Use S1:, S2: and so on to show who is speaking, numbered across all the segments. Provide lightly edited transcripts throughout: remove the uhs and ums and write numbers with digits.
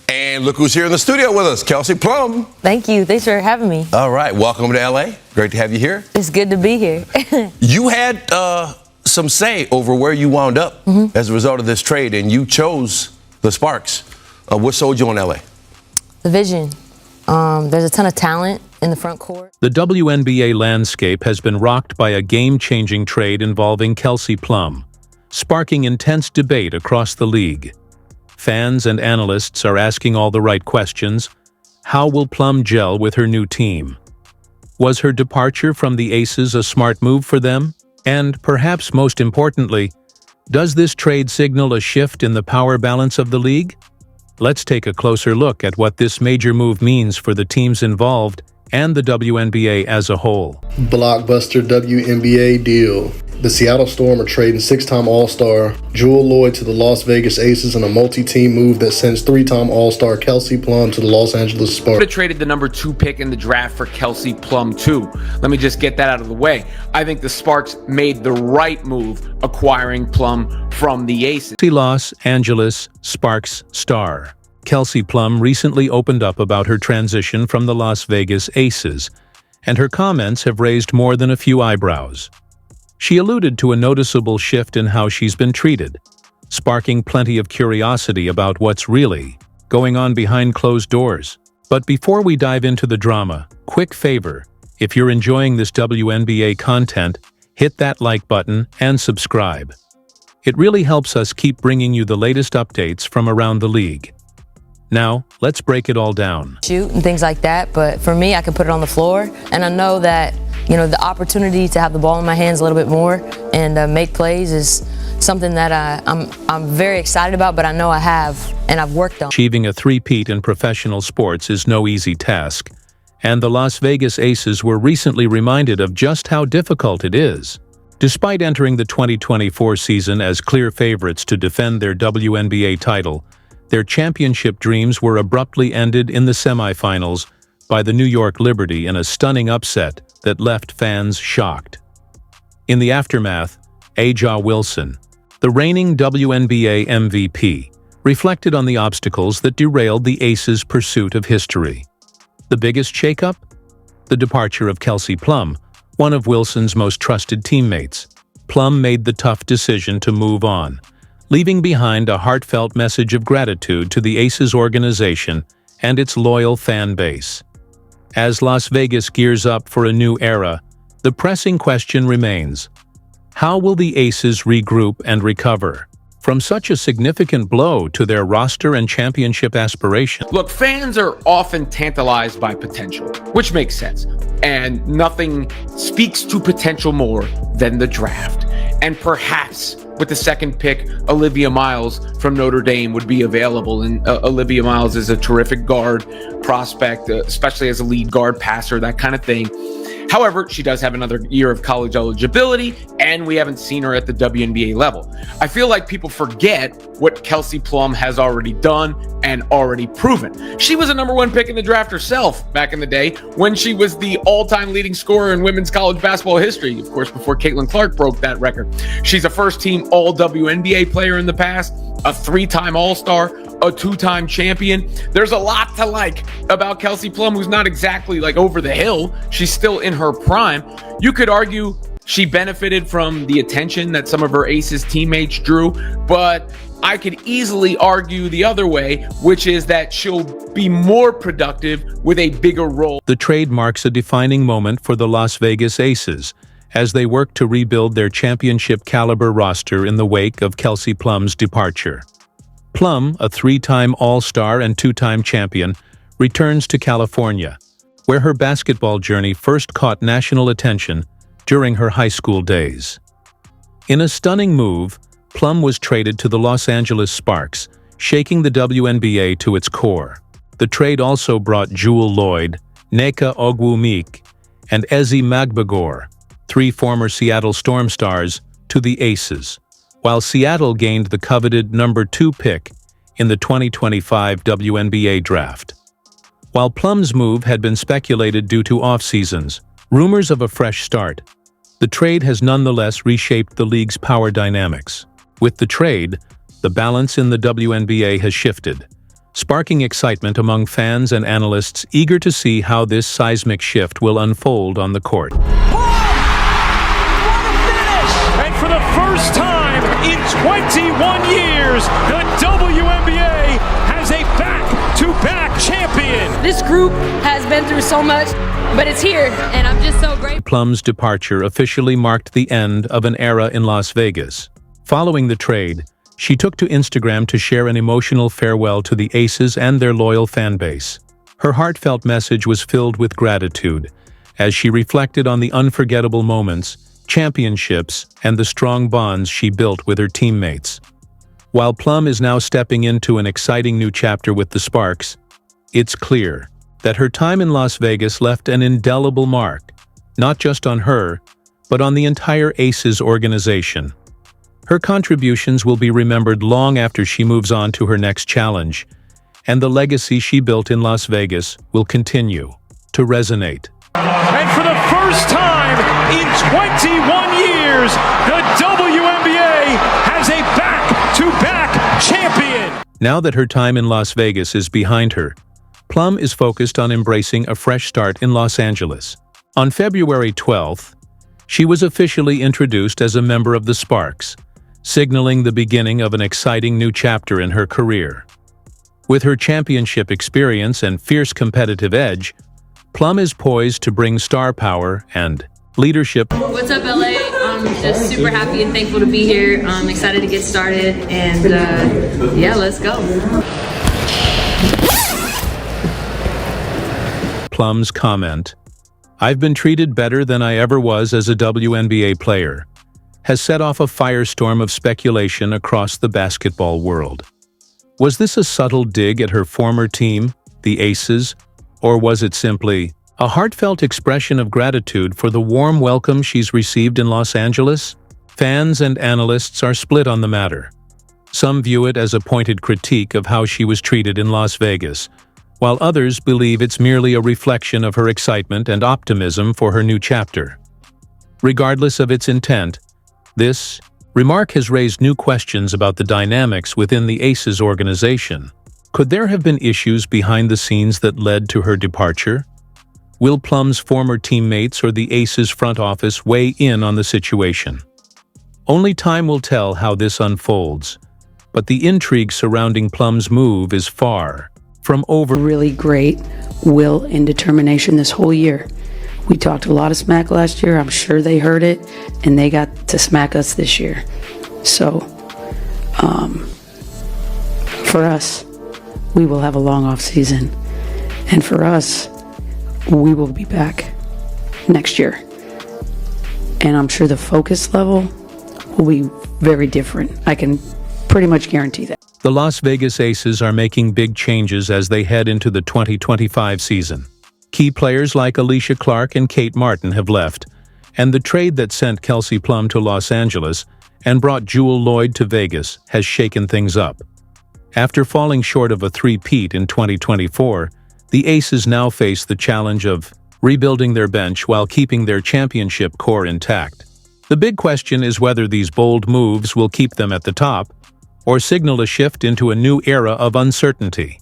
S1: And look who's here in the studio with us, Kelsey Plum.
S2: Thank you. Thanks for having me.
S1: All right. Welcome to LA. Great to have you here.
S2: It's good to be here.
S1: You had some say over where you wound up as a result of this trade, and you chose the Sparks. What sold you on LA?
S2: The vision. There's a ton of talent in the front court.
S3: The WNBA landscape has been rocked by a game-changing trade involving Kelsey Plum, sparking intense debate across the league. Fans and analysts are asking all the right questions. How will Plum gel with her new team? Was her departure from the Aces a smart move for them? And, perhaps most importantly, does this trade signal a shift in the power balance of the league? Let's take a closer look at what this major move means for the teams involved and the WNBA as a whole.
S4: Blockbuster WNBA deal. The Seattle Storm are trading six-time All-Star Jewel Lloyd to the Las Vegas Aces in a multi-team move that sends three-time All-Star Kelsey Plum to the Los Angeles Sparks.
S5: I would have traded the number 2 pick in the draft for Kelsey Plum too. Let me just get that out of the way. I think the Sparks made the right move acquiring Plum from the Aces.
S3: Los Angeles Sparks star Kelsey Plum recently opened up about her transition from the Las Vegas Aces, and her comments have raised more than a few eyebrows. She alluded to a noticeable shift in how she's been treated, sparking plenty of curiosity about what's really going on behind closed doors. But before we dive into the drama, quick favor, if you're enjoying this WNBA content, hit that like button and subscribe. It really helps us keep bringing you the latest updates from around the league. Now, let's break it all down.
S2: Shoot and things like that, but for me, I can put it on the floor, and I know that, the opportunity to have the ball in my hands a little bit more and make plays is something that I'm very excited about, but I know I have, and I've worked on.
S3: Achieving a three-peat in professional sports is no easy task, and the Las Vegas Aces were recently reminded of just how difficult it is. Despite entering the 2024 season as clear favorites to defend their WNBA title, their championship dreams were abruptly ended in the semifinals by the New York Liberty in a stunning upset that left fans shocked. In the aftermath, A'ja Wilson, the reigning WNBA MVP, reflected on the obstacles that derailed the Aces' pursuit of history. The biggest shakeup? The departure of Kelsey Plum, one of Wilson's most trusted teammates. Plum made the tough decision to move on, leaving behind a heartfelt message of gratitude to the Aces organization and its loyal fan base. As Las Vegas gears up for a new era, the pressing question remains: how will the Aces regroup and recover from such a significant blow to their roster and championship aspirations?
S5: Look, fans are often tantalized by potential, which makes sense. And nothing speaks to potential more than the draft. And perhaps with the second pick, Olivia Miles from Notre Dame would be available. And Olivia Miles is a terrific guard prospect, especially as a lead guard passer, that kind of thing. However, she does have another year of college eligibility, and we haven't seen her at the WNBA level. I feel like people forget what Kelsey Plum has already done and already proven. She was a number 1 pick in the draft herself back in the day when she was the all-time leading scorer in women's college basketball history, of course, before Caitlin Clark broke that record. She's a first-team all-WNBA player in the past, a 3-time All-Star, a 2-time champion. There's a lot to like about Kelsey Plum, who's not exactly like over the hill. She's still in her prime. You could argue she benefited from the attention that some of her Aces teammates drew, but I could easily argue the other way, which is that she'll be more productive with a bigger role.
S3: The trade marks a defining moment for the Las Vegas Aces as they work to rebuild their championship-caliber roster in the wake of Kelsey Plum's departure. Plum, a 3-time All-Star and 2-time champion, returns to California, where her basketball journey first caught national attention during her high school days. In a stunning move, Plum was traded to the Los Angeles Sparks, shaking the WNBA to its core. The trade also brought Jewel Lloyd, Nneka Ogwumike, and Ezi Magbagor, 3 former Seattle Storm stars, to the Aces, while Seattle gained the coveted number 2 pick in the 2025 WNBA draft. While Plum's move had been speculated due to off-seasons, rumors of a fresh start, the trade has nonetheless reshaped the league's power dynamics. With the trade, the balance in the WNBA has shifted. sparking excitement among fans and analysts eager to see how this seismic shift will unfold on the court.
S6: What a finish! And for the first time in 21 years, the WNBA has a back-to-back champion.
S2: This group has been through so much, but it's here, and I'm just so grateful.
S3: Plum's departure officially marked the end of an era in Las Vegas. Following the trade, she took to Instagram to share an emotional farewell to the Aces and their loyal fan base. Her heartfelt message was filled with gratitude as she reflected on the unforgettable moments, championships, and the strong bonds she built with her teammates. While Plum is now stepping into an exciting new chapter with the Sparks, it's clear that her time in Las Vegas left an indelible mark, not just on her, but on the entire Aces organization. Her contributions will be remembered long after she moves on to her next challenge, and the legacy she built in Las Vegas will continue to resonate.
S6: And for the first time in 21 years, the WNBA has a back-to-back champion.
S3: Now that her time in Las Vegas is behind her, Plum is focused on embracing a fresh start in Los Angeles. On February 12th, she was officially introduced as a member of the Sparks, signaling the beginning of an exciting new chapter in her career. With her championship experience and fierce competitive edge, Plum is poised to bring star power and leadership.
S2: What's up, LA? I'm just super happy and thankful to be here. I'm excited to get started, and yeah, let's go.
S3: Plum's comment, "I've been treated better than I ever was as a WNBA player," has set off a firestorm of speculation across the basketball world. Was this a subtle dig at her former team, the Aces, or was it simply a heartfelt expression of gratitude for the warm welcome she's received in Los Angeles? Fans and analysts are split on the matter. Some view it as a pointed critique of how she was treated in Las Vegas, while others believe it's merely a reflection of her excitement and optimism for her new chapter. Regardless of its intent, this remark has raised new questions about the dynamics within the Aces organization. Could there have been issues behind the scenes that led to her departure? Will Plum's former teammates or the Aces front office weigh in on the situation? Only time will tell how this unfolds, but the intrigue surrounding Plum's move is far from over.
S7: Really great will and determination this whole year. We talked a lot of smack last year. I'm sure they heard it, and they got to smack us this year. So, for us, we will have a long off season. And for us, we will be back next year. And I'm sure the focus level will be very different. I can pretty much guarantee that.
S3: The Las Vegas Aces are making big changes as they head into the 2025 season. Key players like Alicia Clark and Kate Martin have left, and the trade that sent Kelsey Plum to Los Angeles and brought Jewell Loyd to Vegas has shaken things up. After falling short of a three-peat in 2024, the Aces now face the challenge of rebuilding their bench while keeping their championship core intact. The big question is whether these bold moves will keep them at the top or signal a shift into a new era of uncertainty.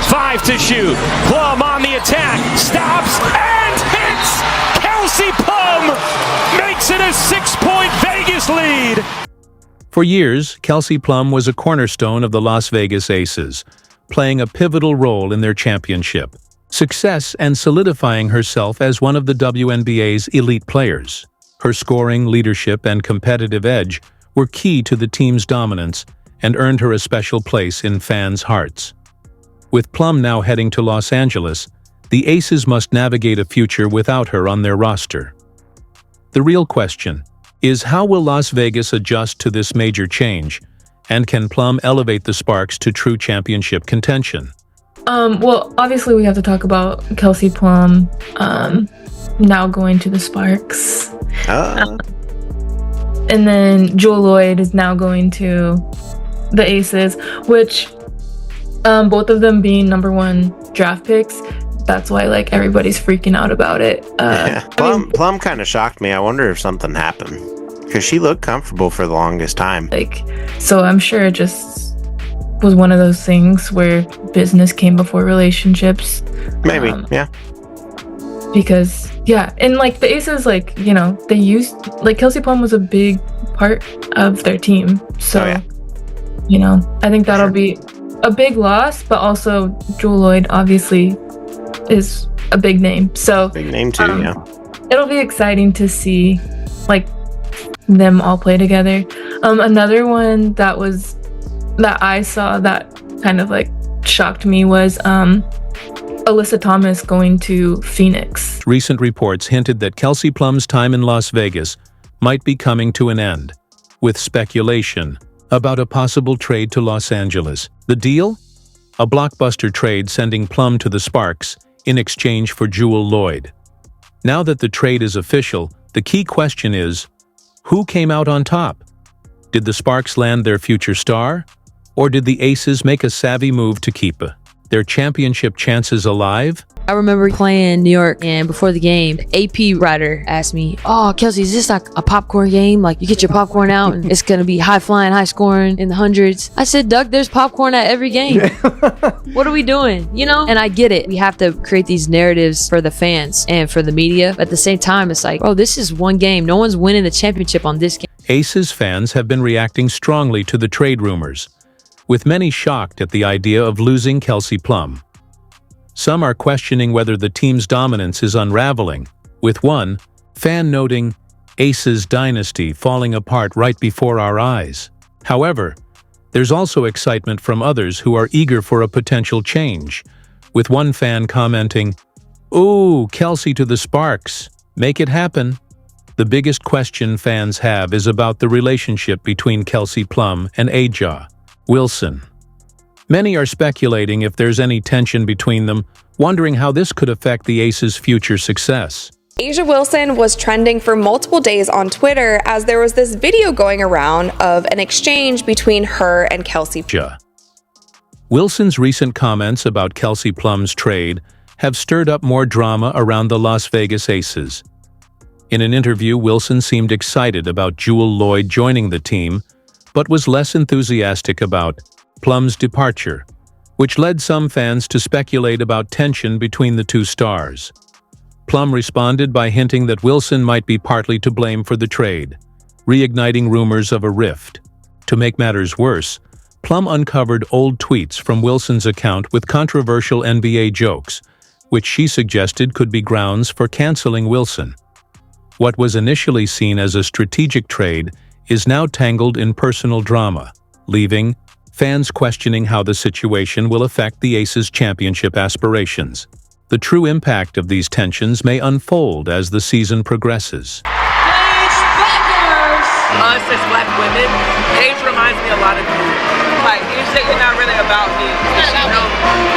S6: Five to shoot. Plum on the attack. Stops and hits. Kelsey Plum makes it a 6-point Vegas lead.
S3: For years, Kelsey Plum was a cornerstone of the Las Vegas Aces, playing a pivotal role in their championship success and solidifying herself as one of the WNBA's elite players. Her scoring, leadership, and competitive edge were key to the team's dominance and earned her a special place in fans' hearts. With Plum now heading to Los Angeles, the Aces must navigate a future without her on their roster. The real question is, how will Las Vegas adjust to this major change, and can Plum elevate the Sparks to true championship contention?
S8: Well, obviously we have to talk about Kelsey Plum now going to the Sparks. And then Jewell Loyd is now going to the Aces, which Both of them being number 1 draft picks. That's why like everybody's freaking out about it.
S9: Plum kind of shocked me. I wonder if something happened because she looked comfortable for the longest time.
S8: So I'm sure it just was one of those things where business came before relationships.
S9: Maybe, yeah.
S8: Because and like the Aces, like they used like Kelsey Plum was a big part of their team. So I think that'll be a big loss, but also Jewell Loyd obviously is a big name. So
S9: big name too,
S8: It'll be exciting to see like them all play together. Another one that I saw that kind of like shocked me was Alyssa Thomas going to Phoenix.
S3: Recent reports hinted that Kelsey Plum's time in Las Vegas might be coming to an end, with speculation about a possible trade to Los Angeles. The deal? A blockbuster trade sending Plum to the Sparks in exchange for Jewell Loyd. Now that the trade is official, the key question is, who came out on top? Did the Sparks land their future star? Or did the Aces make a savvy move to keep their championship chances alive?
S2: I remember playing New York, and before the game, AP writer asked me, "Oh, Kelsey, is this like a popcorn game? Like you get your popcorn out and it's gonna be high flying, high scoring in the hundreds?" I said, "Doug, there's popcorn at every game. What are we doing? And I get it. We have to create these narratives for the fans and for the media. But at the same time, it's like, this is one game. No one's winning the championship on this game."
S3: Aces fans have been reacting strongly to the trade rumors, with many shocked at the idea of losing Kelsey Plum. Some are questioning whether the team's dominance is unraveling, with one fan noting, "Aces dynasty falling apart right before our eyes." However, there's also excitement from others who are eager for a potential change, with one fan commenting, "Ooh, Kelsey to the Sparks. Make it happen." The biggest question fans have is about the relationship between Kelsey Plum and A'ja Wilson. Many are speculating if there's any tension between them, wondering how this could affect the Aces' future success.
S10: A'ja Wilson was trending for multiple days on Twitter as there was this video going around of an exchange between her and Kelsey.
S3: Wilson's recent comments about Kelsey Plum's trade have stirred up more drama around the Las Vegas Aces. In an interview, Wilson seemed excited about Jewell Loyd joining the team, but was less enthusiastic about Plum's departure, which led some fans to speculate about tension between the two stars. Plum responded by hinting that Wilson might be partly to blame for the trade, reigniting rumors of a rift. To make matters worse, Plum uncovered old tweets from Wilson's account with controversial NBA jokes, which she suggested could be grounds for canceling Wilson. What was initially seen as a strategic trade is now tangled in personal drama, leaving fans questioning how the situation will affect the Aces' championship aspirations. The true impact of these tensions may unfold as the season progresses.
S11: Us as black women, Paige reminds me a lot of you. Like, you say you're not really about me.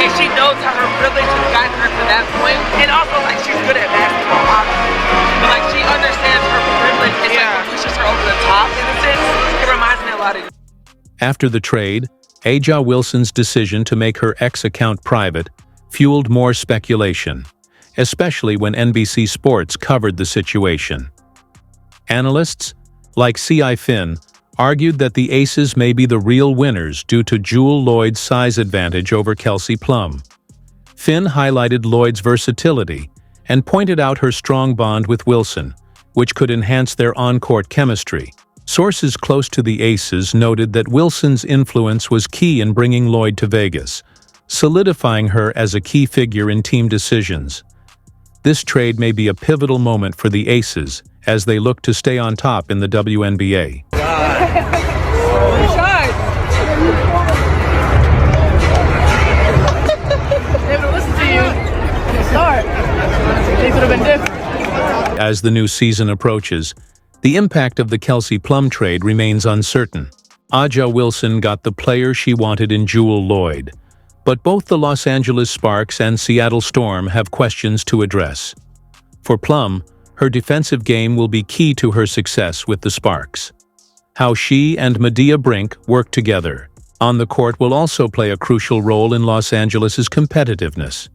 S11: And she knows how her privilege has gotten her to that point. And also, like, she's good at basketball, obviously. But, like, she understands her privilege. It's like it pushes her over the top, in a sense. It reminds me a lot of you.
S3: After the trade, A'ja Wilson's decision to make her X account private fueled more speculation, especially when NBC Sports covered the situation. Analysts, like C.I. Finn, argued that the Aces may be the real winners due to Jewell Loyd's size advantage over Kelsey Plum. Finn highlighted Loyd's versatility and pointed out her strong bond with Wilson, which could enhance their on-court chemistry. Sources close to the Aces noted that Wilson's influence was key in bringing Loyd to Vegas, solidifying her as a key figure in team decisions. This trade may be a pivotal moment for the Aces as they look to stay on top in the WNBA. As the new season approaches, the impact of the Kelsey Plum trade remains uncertain. A'ja Wilson got the player she wanted in Jewell Loyd, but both the Los Angeles Sparks and Seattle Storm have questions to address. For Plum, her defensive game will be key to her success with the Sparks. How she and Medea Brink work together On the court will also play a crucial role in Los Angeles's competitiveness.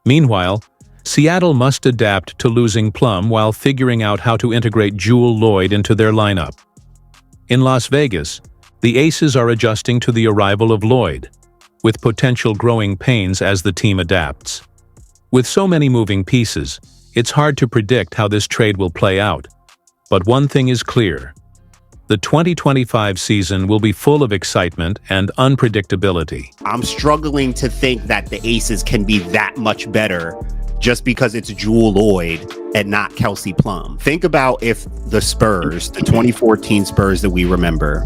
S3: Meanwhile, Seattle must adapt to losing Plum while figuring out how to integrate Jewell Loyd into their lineup. In Las Vegas, the Aces are adjusting to the arrival of Loyd, with potential growing pains as the team adapts. With so many moving pieces, it's hard to predict how this trade will play out. But one thing is clear. The 2025 season will be full of excitement and unpredictability.
S12: I'm struggling to think that the Aces can be that much better just because it's Jewell Loyd and not Kelsey Plum. Think about if the Spurs, the 2014 Spurs that we remember,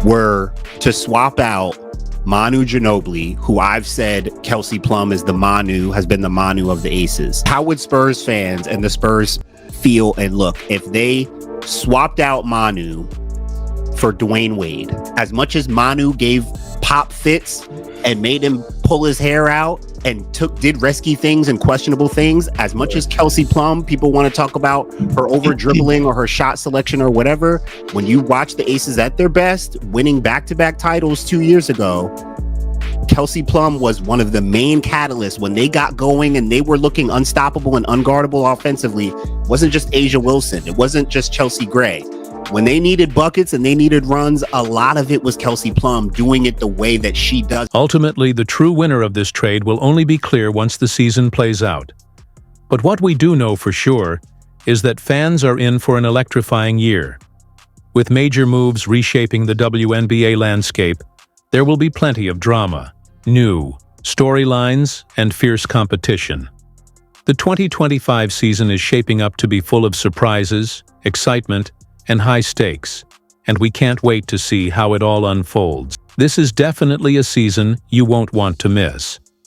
S12: were to swap out Manu Ginobili, who I've said Kelsey Plum is has been the Manu of the Aces. How would Spurs fans and the Spurs feel and look if they swapped out Manu for Dwayne Wade? As much as Manu gave Pop fits and made him pull his hair out and did risky things and questionable things, as much as Kelsey Plum, people want to talk about her over dribbling or her shot selection or whatever, when you watch the Aces at their best, winning back-to-back titles 2 years ago, Kelsey Plum was one of the main catalysts when they got going and they were looking unstoppable and unguardable offensively. It wasn't just Asia Wilson. It wasn't just Chelsea Gray. When they needed buckets and they needed runs, a lot of it was Kelsey Plum doing it the way that she does.
S3: Ultimately, the true winner of this trade will only be clear once the season plays out. But what we do know for sure is that fans are in for an electrifying year. With major moves reshaping the WNBA landscape, there will be plenty of drama, new storylines, and fierce competition. The 2025 season is shaping up to be full of surprises, excitement, and high stakes, and we can't wait to see how it all unfolds. This is definitely a season you won't want to miss.